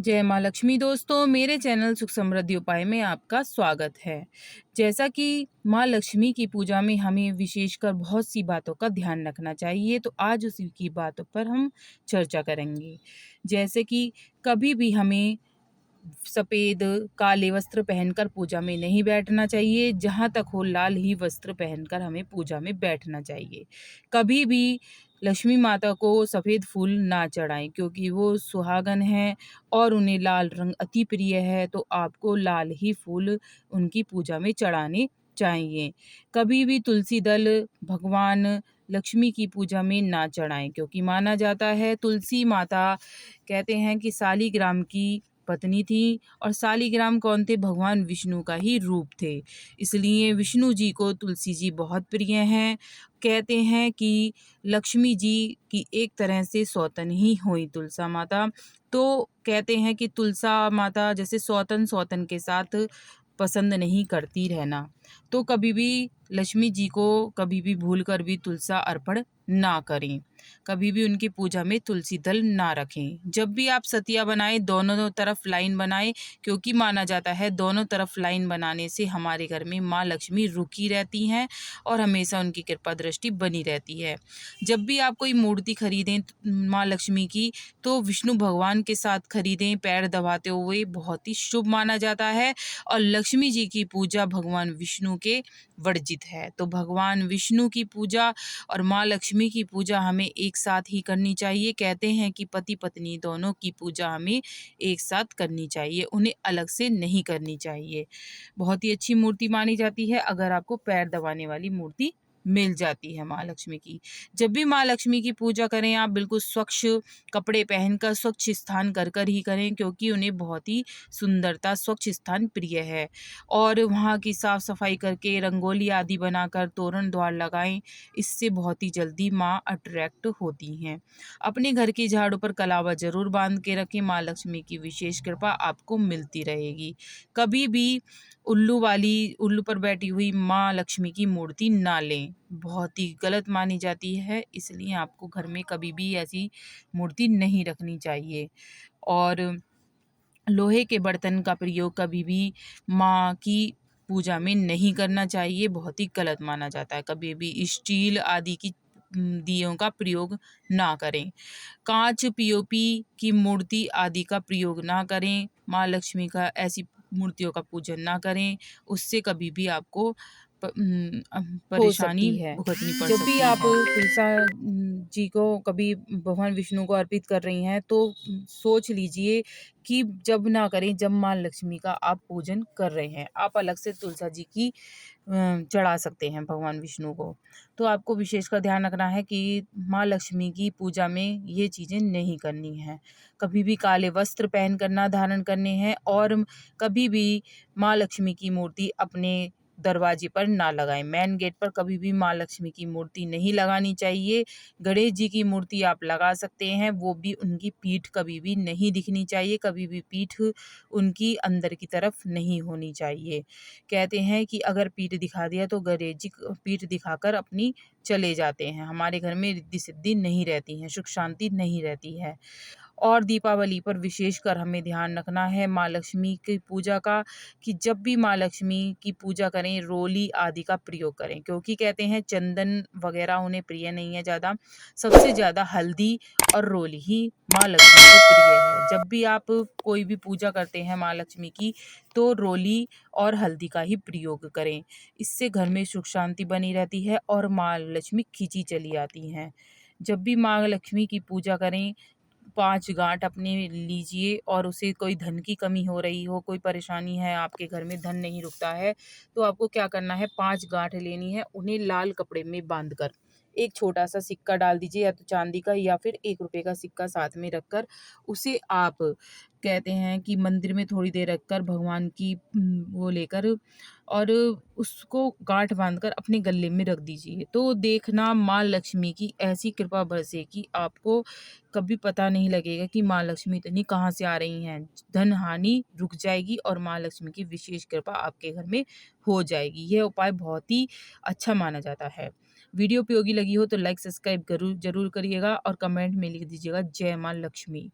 जय माँ लक्ष्मी दोस्तों, मेरे चैनल सुख समृद्धि उपाय में आपका स्वागत है। जैसा कि माँ लक्ष्मी की पूजा में हमें विशेषकर बहुत सी बातों का ध्यान रखना चाहिए, तो आज उसी की बातों पर हम चर्चा करेंगे। जैसे कि कभी भी हमें सफ़ेद, काले वस्त्र पहनकर पूजा में नहीं बैठना चाहिए, जहाँ तक हो लाल ही वस्त्र पहनकर हमें पूजा में बैठना चाहिए। कभी भी लक्ष्मी माता को सफ़ेद फूल ना चढ़ाएँ क्योंकि वो सुहागन हैं और उन्हें लाल रंग अति प्रिय है, तो आपको लाल ही फूल उनकी पूजा में चढ़ाने चाहिए। कभी भी तुलसी दल भगवान लक्ष्मी की पूजा में ना चढ़ाएँ क्योंकि माना जाता है तुलसी माता कहते हैं कि शालिग्राम की पत्नी थी और शालिग्राम कौन थे? भगवान विष्णु का ही रूप थे। इसलिए विष्णु जी को तुलसी जी बहुत प्रिय हैं। कहते हैं कि लक्ष्मी जी की एक तरह से सौतन ही हुई तुलसा माता। तो कहते हैं कि तुलसा माता जैसे सौतन के साथ पसंद नहीं करती रहना। तो कभी भी लक्ष्मी जी को कभी भी भूलकर भी तुलसा अर्पण ना करें। कभी भी उनकी पूजा में तुलसी दल ना रखें। जब भी आप सतिया बनाएं, दोनों तरफ लाइन बनाएं क्योंकि माना जाता है दोनों तरफ लाइन बनाने से हमारे घर में माँ लक्ष्मी रुकी रहती हैं और हमेशा उनकी कृपा दृष्टि बनी रहती है। जब भी आप कोई मूर्ति खरीदें माँ लक्ष्मी की, तो विष्णु भगवान के साथ खरीदें, पैर दबाते हुए, बहुत ही शुभ माना जाता है और लक्ष्मी जी की पूजा भगवान विष्णु के वर्जित है। तो भगवान विष्णु की पूजा और माँ लक्ष्मी की पूजा हमें एक साथ ही करनी चाहिए। कहते हैं कि पति पत्नी दोनों की पूजा हमें एक साथ करनी चाहिए, उन्हें अलग से नहीं करनी चाहिए। बहुत ही अच्छी मूर्ति मानी जाती है अगर आपको पैर दबाने वाली मूर्ति मिल जाती है माँ लक्ष्मी की। जब भी माँ लक्ष्मी की पूजा करें आप बिल्कुल स्वच्छ कपड़े पहनकर स्वच्छ स्थान कर ही करें क्योंकि उन्हें बहुत ही सुंदरता स्वच्छ स्थान प्रिय है। और वहाँ की साफ सफाई करके रंगोली आदि बनाकर तोरण द्वार लगाएं, इससे बहुत ही जल्दी माँ अट्रैक्ट होती हैं। अपने घर की झाड़ू पर कलावा ज़रूर बांध के रखें, माँ लक्ष्मी की विशेष कृपा आपको मिलती रहेगी। कभी भी उल्लू पर बैठी हुई माँ लक्ष्मी की मूर्ति ना लें, बहुत ही गलत मानी जाती है, इसलिए आपको घर में कभी भी ऐसी मूर्ति नहीं रखनी चाहिए। और लोहे के बर्तन का प्रयोग कभी भी माँ की पूजा में नहीं करना चाहिए, बहुत ही गलत माना जाता है। कभी भी स्टील आदि की दियों का प्रयोग ना करें। कांच, पीओपी की मूर्ति आदि का प्रयोग ना करें। माँ लक्ष्मी का ऐसी मूर्तियों का पूजन ना करें, उससे कभी भी आपको हो परेशानी सकती है। भुगतनी पड़ जब भी सकती आप है। तुलसा जी को कभी भगवान विष्णु को अर्पित कर रही हैं, तो सोच लीजिए कि जब ना करें जब माँ लक्ष्मी का आप पूजन कर रहे हैं। आप अलग से तुलसा जी की चढ़ा सकते हैं भगवान विष्णु को। तो आपको विशेषकर ध्यान रखना है कि माँ लक्ष्मी की पूजा में ये चीज़ें नहीं करनी हैं। कभी भी काले वस्त्र पहन कर ना धारण करने हैं और कभी भी माँ लक्ष्मी की मूर्ति अपने दरवाजे पर ना लगाएं। मेन गेट पर कभी भी माँ लक्ष्मी की मूर्ति नहीं लगानी चाहिए। गणेश जी की मूर्ति आप लगा सकते हैं, वो भी उनकी पीठ कभी भी नहीं दिखनी चाहिए, कभी भी पीठ उनकी अंदर की तरफ नहीं होनी चाहिए। कहते हैं कि अगर पीठ दिखा दिया तो गणेश जी पीठ दिखाकर अपनी चले जाते हैं। हमारे घर में रिद्धि सिद्धि नहीं रहती हैं, सुख शांति नहीं रहती है। और दीपावली पर विशेषकर हमें ध्यान रखना है माँ लक्ष्मी की पूजा का कि जब भी माँ लक्ष्मी की पूजा करें रोली आदि का प्रयोग करें क्योंकि कहते हैं चंदन वगैरह उन्हें प्रिय नहीं है ज़्यादा। सबसे ज़्यादा हल्दी और रोली ही माँ लक्ष्मी को प्रिय है। जब भी आप कोई भी पूजा करते हैं माँ लक्ष्मी की, तो रोली और हल्दी का ही प्रयोग करें। इससे घर में सुख शांति बनी रहती है और माँ लक्ष्मी खींची चली आती हैं। जब भी माँ लक्ष्मी की पूजा करें 5 गाँठ अपने लीजिए और उसे कोई धन की कमी हो रही हो, कोई परेशानी है, आपके घर में धन नहीं रुकता है, तो आपको क्या करना है 5 गाँठ लेनी है, उन्हें लाल कपड़े में बाँधकर एक छोटा-सा सिक्का डाल दीजिए या तो चाँदी का या फिर ₹1 का सिक्का साथ में रखकर उसे आप कहते हैं कि मंदिर में थोड़ी देर रखकर भगवान की वो लेकर और उसको गाँठ बाँधकर अपने गले में रख दीजिए। तो देखना माँ लक्ष्मी की ऐसी कृपा बरसेगी आपको कभी पता नहीं लगेगा कि माँ लक्ष्मी इतनी कहाँ से आ रही हैं। धन हानि रुक जाएगी और माँ लक्ष्मी की विशेष कृपा आपके घर में हो जाएगी। यह उपाय बहुत ही अच्छा माना जाता है। वीडियो उपयोगी लगी हो तो लाइक सब्सक्राइब ज़रूर करिएगा और कमेंट में लिख दीजिएगा जय माँ लक्ष्मी।